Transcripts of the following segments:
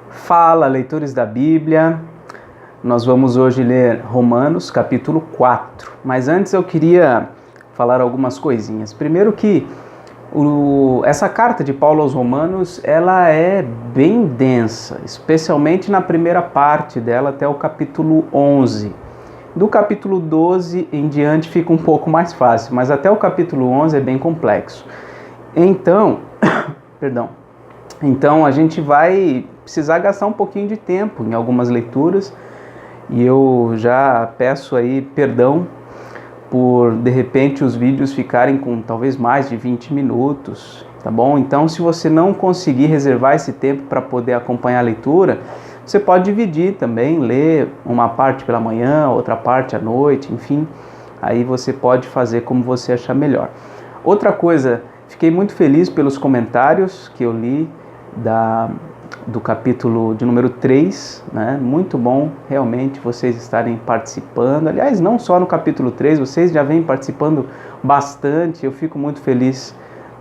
Fala, leitores da Bíblia. Nós vamos hoje ler Romanos, capítulo 4. Mas antes eu queria falar algumas coisinhas. Primeiro que essa carta de Paulo aos Romanos, ela é bem densa, especialmente na primeira parte dela até o capítulo 11. Do capítulo 12 em diante fica um pouco mais fácil, mas até o capítulo 11 é bem complexo. Então, Então a gente vai precisar gastar um pouquinho de tempo em algumas leituras e eu já peço aí perdão por de repente os vídeos ficarem com talvez mais de 20 minutos, tá bom? Então se você não conseguir reservar esse tempo para poder acompanhar a leitura, você pode dividir também, ler uma parte pela manhã, outra parte à noite, enfim, aí você pode fazer como você achar melhor. Outra coisa, fiquei muito feliz pelos comentários que eu li do capítulo de número 3, né? Muito bom realmente vocês estarem participando. Aliás, não só no capítulo 3, vocês já vêm participando bastante, eu fico muito feliz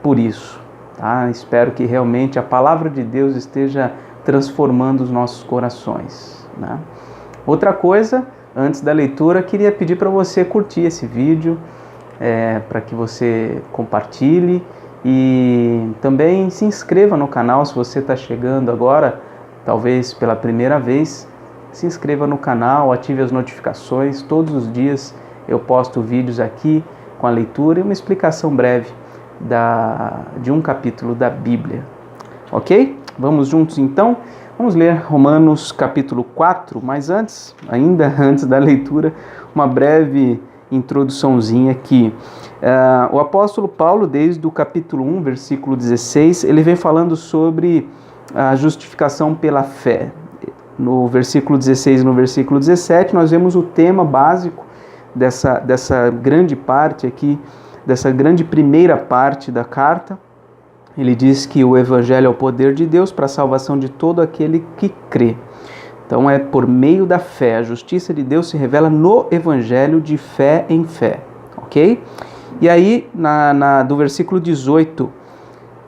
por isso. Tá? Espero que realmente a palavra de Deus esteja transformando os nossos corações. Né? Outra coisa, antes da leitura, queria pedir para você curtir esse vídeo, para que você compartilhe. E também se inscreva no canal se você está chegando agora, talvez pela primeira vez. Se inscreva no canal, ative as notificações. Todos os dias eu posto vídeos aqui com a leitura e uma explicação breve de um capítulo da Bíblia. Ok? Vamos juntos então? Vamos ler Romanos capítulo 4, mas antes da leitura, uma breve introduçãozinha aqui. O apóstolo Paulo, desde o capítulo 1, versículo 16, ele vem falando sobre a justificação pela fé. No versículo 16 e no versículo 17, nós vemos o tema básico dessa grande parte aqui, dessa grande primeira parte da carta. Ele diz que o evangelho é o poder de Deus para a salvação de todo aquele que crê. Então é por meio da fé, a justiça de Deus se revela no evangelho de fé em fé, ok? E aí, do versículo 18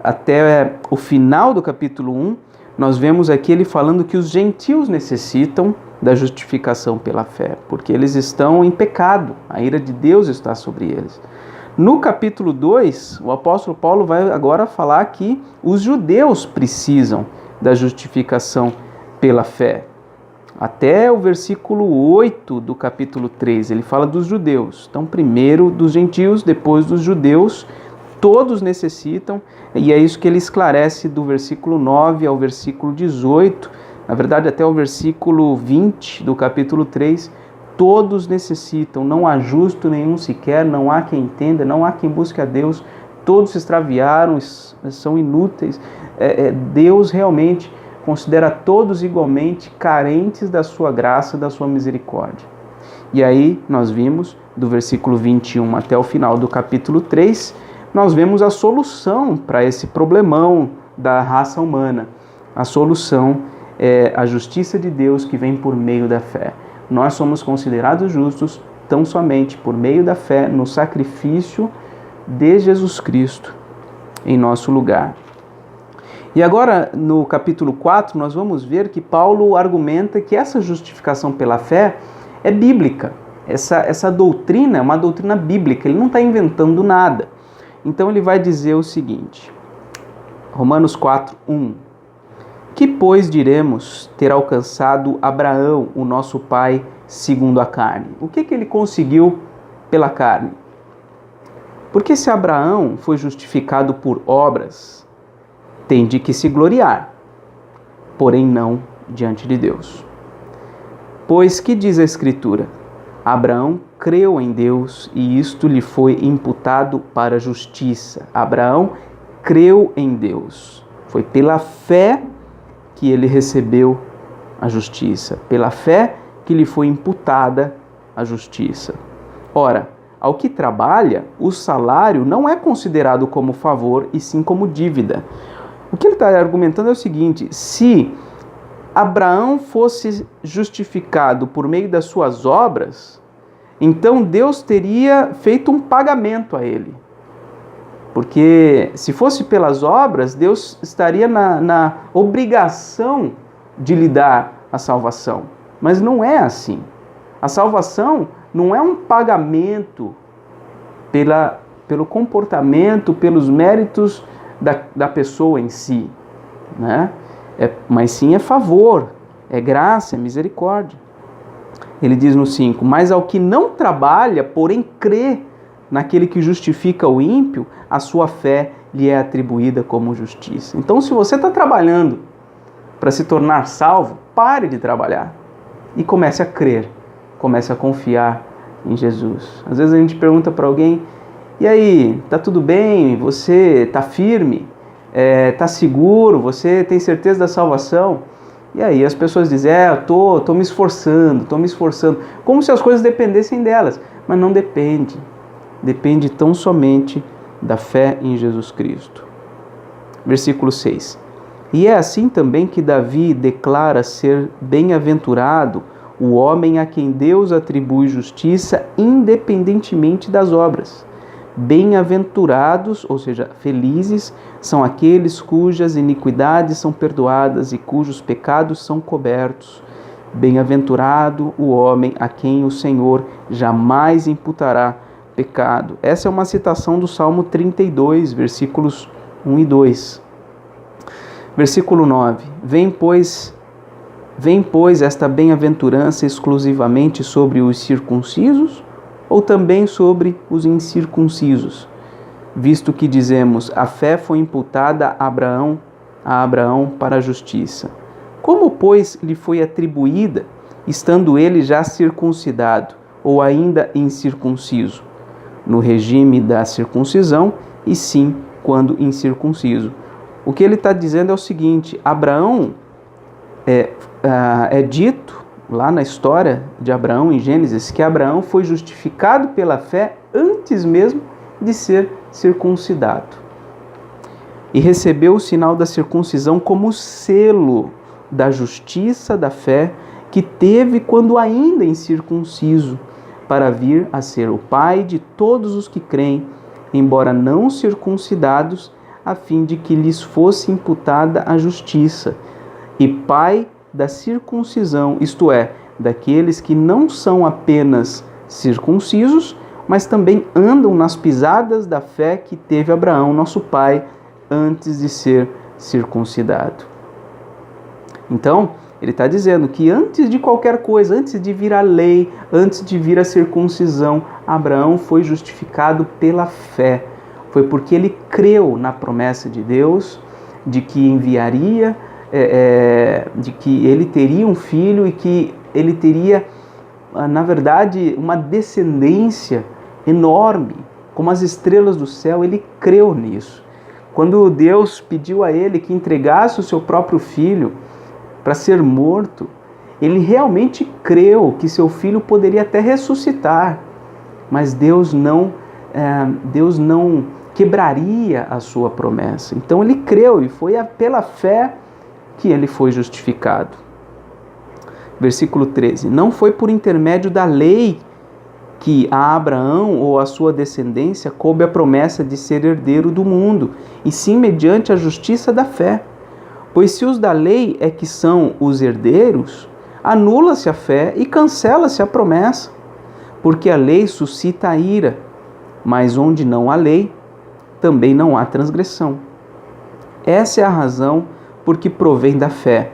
até o final do capítulo 1, nós vemos aqui ele falando que os gentios necessitam da justificação pela fé, porque eles estão em pecado, a ira de Deus está sobre eles. No capítulo 2, o apóstolo Paulo vai agora falar que os judeus precisam da justificação pela fé. Até o versículo 8 do capítulo 3, ele fala dos judeus. Então, primeiro dos gentios, depois dos judeus, todos necessitam, e é isso que ele esclarece do versículo 9 ao versículo 18, na verdade até o versículo 20 do capítulo 3, todos necessitam, não há justo nenhum sequer, não há quem entenda, não há quem busque a Deus, todos se extraviaram, são inúteis. Deus realmente considera todos igualmente carentes da sua graça, da sua misericórdia. E aí nós vimos, do versículo 21 até o final do capítulo 3, nós vemos a solução para esse problemão da raça humana. A solução é a justiça de Deus que vem por meio da fé. Nós somos considerados justos tão somente por meio da fé no sacrifício de Jesus Cristo em nosso lugar. E agora, no capítulo 4, nós vamos ver que Paulo argumenta que essa justificação pela fé é bíblica. Essa doutrina é uma doutrina bíblica, ele não está inventando nada. Então ele vai dizer o seguinte, Romanos 4, 1. Que, pois, diremos ter alcançado Abraão, o nosso pai, segundo a carne? O que ele conseguiu pela carne? Porque se Abraão foi justificado por obras, tem de que se gloriar, porém não diante de Deus. Pois que diz a Escritura? Abraão creu em Deus e isto lhe foi imputado para a justiça. Abraão creu em Deus. Foi pela fé que ele recebeu a justiça. Pela fé que lhe foi imputada a justiça. Ora, ao que trabalha, o salário não é considerado como favor e sim como dívida. O que ele está argumentando é o seguinte: se Abraão fosse justificado por meio das suas obras, então Deus teria feito um pagamento a ele. Porque se fosse pelas obras, Deus estaria na obrigação de lhe dar a salvação. Mas não é assim. A salvação não é um pagamento pelo comportamento, pelos méritos da pessoa em si, né? Mas sim é favor, é graça, é misericórdia. Ele diz no 5, mas ao que não trabalha, porém crê naquele que justifica o ímpio, a sua fé lhe é atribuída como justiça. Então, se você está trabalhando para se tornar salvo, pare de trabalhar e comece a crer, comece a confiar em Jesus. Às vezes a gente pergunta para alguém, e aí, tá tudo bem? Você tá firme? Tá seguro? Você tem certeza da salvação? E aí as pessoas dizem, eu tô me esforçando, como se as coisas dependessem delas. Mas não depende. Depende tão somente da fé em Jesus Cristo. Versículo 6. E é assim também que Davi declara ser bem-aventurado o homem a quem Deus atribui justiça independentemente das obras. Bem-aventurados, ou seja, felizes, são aqueles cujas iniquidades são perdoadas e cujos pecados são cobertos. Bem-aventurado o homem a quem o Senhor jamais imputará pecado. Essa é uma citação do Salmo 32, versículos 1 e 2. Versículo 9. Vem, pois, esta bem-aventurança exclusivamente sobre os circuncisos ou também sobre os incircuncisos? Visto que dizemos, a fé foi imputada a Abraão para a justiça. Como, pois, lhe foi atribuída, estando ele já circuncidado ou ainda incircunciso? No regime da circuncisão e sim quando incircunciso. O que ele está dizendo é o seguinte, Abraão é dito lá na história de Abraão, em Gênesis, que Abraão foi justificado pela fé antes mesmo de ser circuncidado. E recebeu o sinal da circuncisão como selo da justiça da fé que teve quando ainda incircunciso, para vir a ser o pai de todos os que creem, embora não circuncidados, a fim de que lhes fosse imputada a justiça, e pai da circuncisão, isto é, daqueles que não são apenas circuncisos, mas também andam nas pisadas da fé que teve Abraão, nosso pai, antes de ser circuncidado. Então, ele está dizendo que antes de qualquer coisa, antes de vir a lei, antes de vir a circuncisão, Abraão foi justificado pela fé. Foi porque ele creu na promessa de Deus, de que enviaria, de que ele teria um filho e que ele teria, na verdade, uma descendência enorme, como as estrelas do céu. Ele creu nisso. Quando Deus pediu a ele que entregasse o seu próprio filho para ser morto, ele realmente creu que seu filho poderia até ressuscitar, mas Deus não quebraria a sua promessa. Então ele creu e foi pela fé que ele foi justificado. Versículo 13. Não foi por intermédio da lei que a Abraão ou a sua descendência coube a promessa de ser herdeiro do mundo, e sim mediante a justiça da fé. Pois se os da lei é que são os herdeiros, anula-se a fé e cancela-se a promessa, porque a lei suscita a ira, mas onde não há lei, também não há transgressão. Essa é a razão por que provém da fé,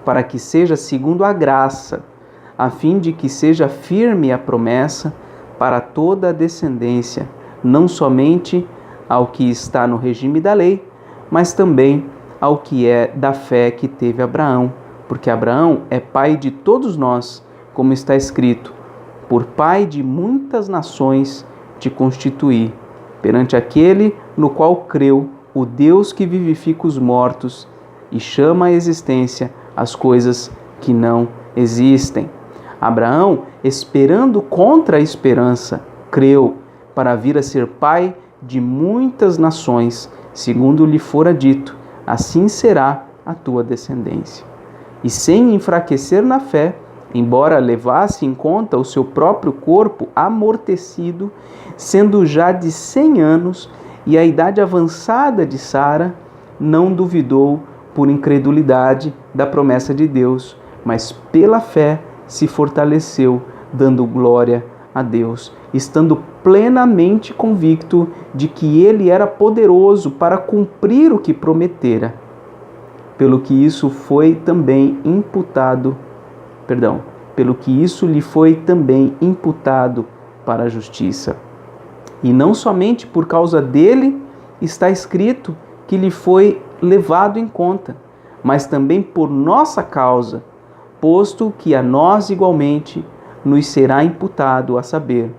para que seja segundo a graça, a fim de que seja firme a promessa para toda a descendência, não somente ao que está no regime da lei, mas também ao que é da fé que teve Abraão, porque Abraão é pai de todos nós, como está escrito, por pai de muitas nações te constituí, perante aquele no qual creu o Deus que vivifica os mortos e chama à existência as coisas que não existem. Abraão, esperando contra a esperança, creu para vir a ser pai de muitas nações, segundo lhe fora dito, assim será a tua descendência. E sem enfraquecer na fé, embora levasse em conta o seu próprio corpo amortecido, sendo já de 100 anos e a idade avançada de Sara, não duvidou por incredulidade da promessa de Deus, mas pela fé se fortaleceu, dando glória a Deus, estando plenamente convicto de que ele era poderoso para cumprir o que prometera, pelo que isso lhe foi também imputado para a justiça. E não somente por causa dele está escrito que lhe foi levado em conta, mas também por nossa causa, posto que a nós igualmente nos será imputado, a saber,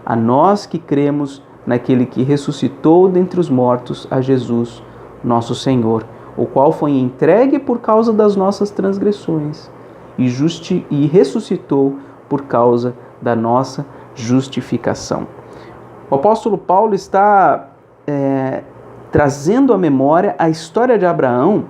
a nós que cremos naquele que ressuscitou dentre os mortos, a Jesus, nosso Senhor, o qual foi entregue por causa das nossas transgressões e ressuscitou por causa da nossa justificação. O apóstolo Paulo está trazendo à memória a história de Abraão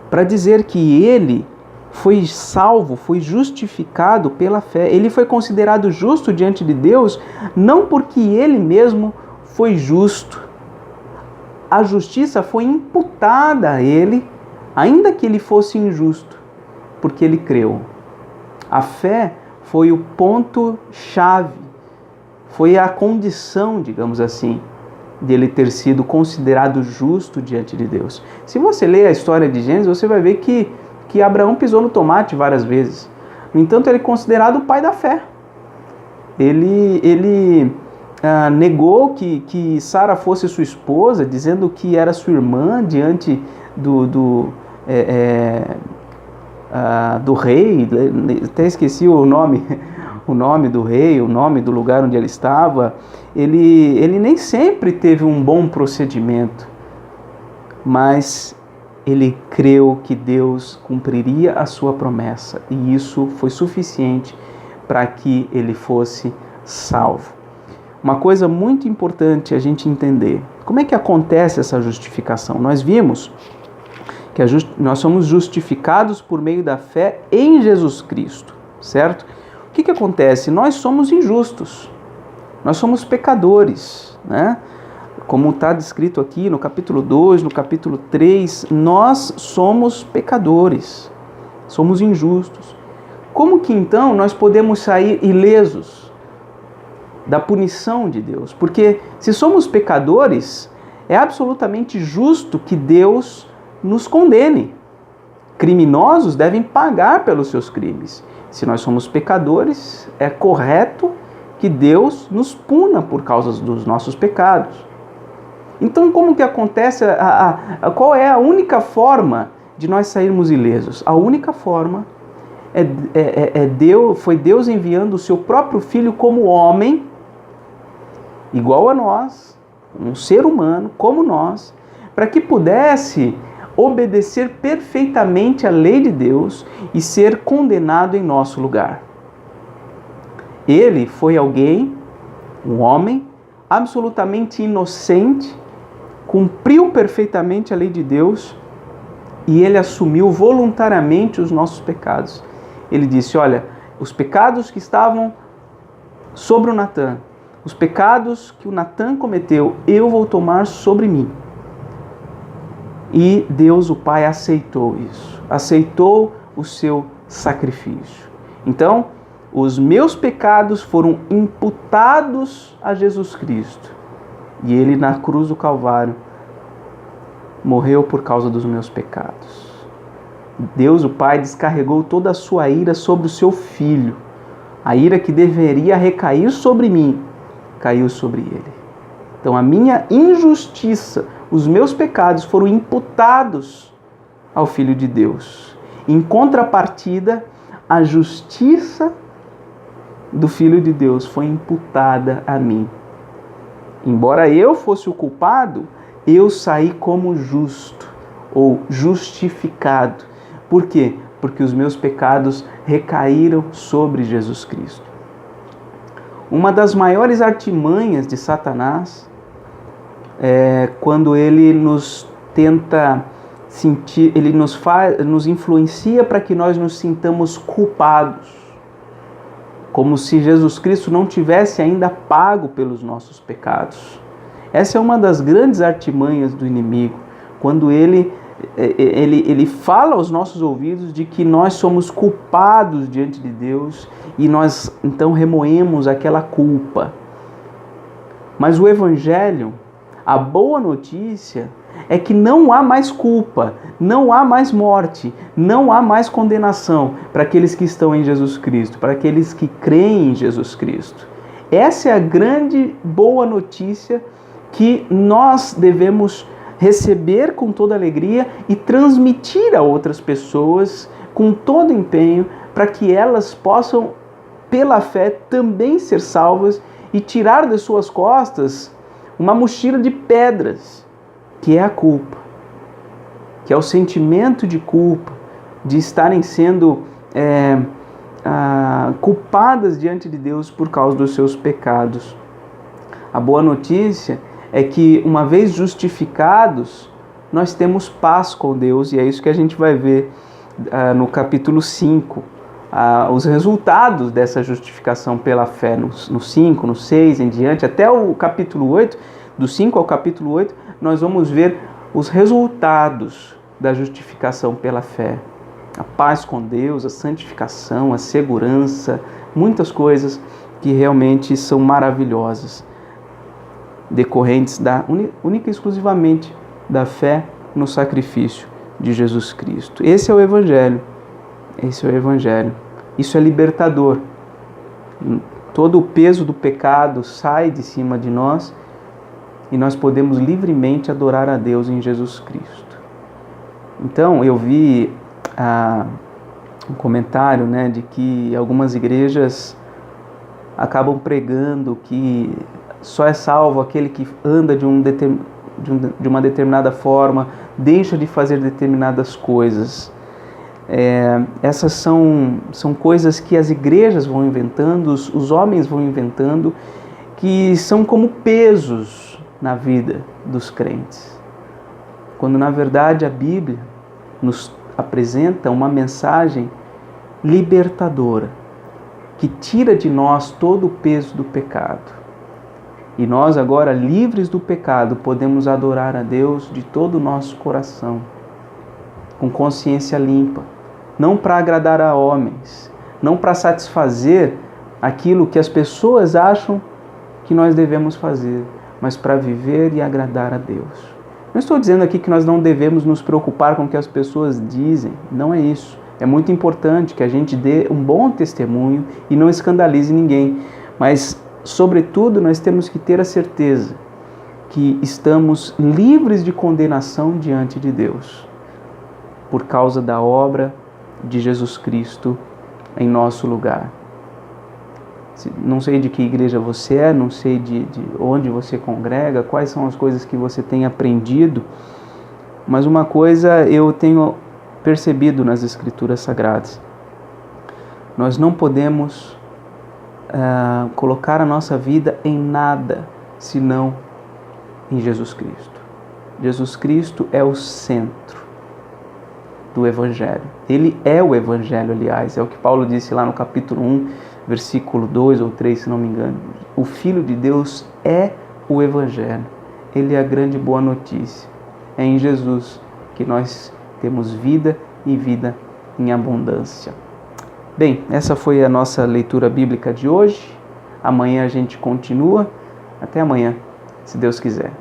para dizer que ele foi salvo, foi justificado pela fé. Ele foi considerado justo diante de Deus, não porque ele mesmo foi justo. A justiça foi imputada a ele, ainda que ele fosse injusto, porque ele creu. A fé foi o ponto-chave, foi a condição, digamos assim, de ele ter sido considerado justo diante de Deus. Se você ler a história de Gênesis, você vai ver que Abraão pisou no tomate várias vezes. No entanto, ele é considerado o pai da fé. Ele negou que Sara fosse sua esposa, dizendo que era sua irmã diante do rei. Até esqueci o nome do rei, o nome do lugar onde ele estava. Ele nem sempre teve um bom procedimento, mas ele creu que Deus cumpriria a sua promessa, e isso foi suficiente para que ele fosse salvo. Uma coisa muito importante a gente entender: como é que acontece essa justificação? Nós vimos que nós somos justificados por meio da fé em Jesus Cristo, certo? O que acontece? Nós somos injustos, nós somos pecadores, né? Como está descrito aqui no capítulo 2, no capítulo 3, nós somos pecadores, somos injustos. Como que então nós podemos sair ilesos da punição de Deus? Porque se somos pecadores, é absolutamente justo que Deus nos condene. Criminosos devem pagar pelos seus crimes. Se nós somos pecadores, é correto que Deus nos puna por causa dos nossos pecados. Então, como que acontece? Qual é a única forma de nós sairmos ilesos? A única forma foi Deus enviando o seu próprio Filho como homem, igual a nós, um ser humano como nós, para que pudesse obedecer perfeitamente a lei de Deus e ser condenado em nosso lugar. Ele foi alguém, um homem, absolutamente inocente, cumpriu perfeitamente a lei de Deus e ele assumiu voluntariamente os nossos pecados. Ele disse: olha, os pecados que estavam sobre o Natan, os pecados que o Natan cometeu, eu vou tomar sobre mim. E Deus, o Pai, aceitou isso, aceitou o seu sacrifício. Então, os meus pecados foram imputados a Jesus Cristo. E ele, na cruz do Calvário, morreu por causa dos meus pecados. Deus, o Pai, descarregou toda a sua ira sobre o seu Filho. A ira que deveria recair sobre mim, caiu sobre ele. Então, a minha injustiça, os meus pecados foram imputados ao Filho de Deus. Em contrapartida, a justiça do Filho de Deus foi imputada a mim. Embora eu fosse o culpado, eu saí como justo ou justificado. Por quê? Porque os meus pecados recaíram sobre Jesus Cristo. Uma das maiores artimanhas de Satanás é quando ele nos tenta sentir, ele nos influencia para que nós nos sintamos culpados, como se Jesus Cristo não tivesse ainda pago pelos nossos pecados. Essa é uma das grandes artimanhas do inimigo, quando ele ele fala aos nossos ouvidos de que nós somos culpados diante de Deus e nós então remoemos aquela culpa. Mas o Evangelho, a boa notícia, é que não há mais culpa, não há mais morte, não há mais condenação para aqueles que estão em Jesus Cristo, para aqueles que creem em Jesus Cristo. Essa é a grande boa notícia que nós devemos receber com toda alegria e transmitir a outras pessoas com todo empenho para que elas possam, pela fé, também ser salvas e tirar das suas costas uma mochila de pedras, que é a culpa, que é o sentimento de culpa, de estarem sendo culpadas diante de Deus por causa dos seus pecados. A boa notícia é que, uma vez justificados, nós temos paz com Deus, e é isso que a gente vai ver no capítulo 5, os resultados dessa justificação pela fé, no 5, no 6 em diante, até o capítulo 8, do 5 ao capítulo 8, nós vamos ver os resultados da justificação pela fé. A paz com Deus, a santificação, a segurança, muitas coisas que realmente são maravilhosas, decorrentes única e exclusivamente da fé no sacrifício de Jesus Cristo. Esse é o Evangelho. Esse é o Evangelho. Isso é libertador. Todo o peso do pecado sai de cima de nós e nós podemos livremente adorar a Deus em Jesus Cristo. Então, eu vi um comentário, de que algumas igrejas acabam pregando que só é salvo aquele que anda de uma determinada forma, deixa de fazer determinadas coisas. Essas são coisas que as igrejas vão inventando, os homens vão inventando, que são como pesos na vida dos crentes. Quando, na verdade, a Bíblia nos apresenta uma mensagem libertadora, que tira de nós todo o peso do pecado. E nós agora, livres do pecado, podemos adorar a Deus de todo o nosso coração, com consciência limpa, não para agradar a homens, não para satisfazer aquilo que as pessoas acham que nós devemos fazer, mas para viver e agradar a Deus. Não estou dizendo aqui que nós não devemos nos preocupar com o que as pessoas dizem, não é isso. É muito importante que a gente dê um bom testemunho e não escandalize ninguém, mas sobretudo, nós temos que ter a certeza que estamos livres de condenação diante de Deus, por causa da obra de Jesus Cristo em nosso lugar. Não sei de que igreja você é, não sei de onde você congrega, quais são as coisas que você tem aprendido, mas uma coisa eu tenho percebido nas Escrituras Sagradas: nós não podemos colocar a nossa vida em nada senão em Jesus Cristo. Jesus Cristo é o centro do Evangelho. Ele é o Evangelho, aliás, é o que Paulo disse lá no capítulo 1, versículo 2 ou 3, se não me engano. O Filho de Deus é o Evangelho. Ele é a grande boa notícia. É em Jesus que nós temos vida e vida em abundância. Bem, essa foi a nossa leitura bíblica de hoje. Amanhã a gente continua. Até amanhã, se Deus quiser.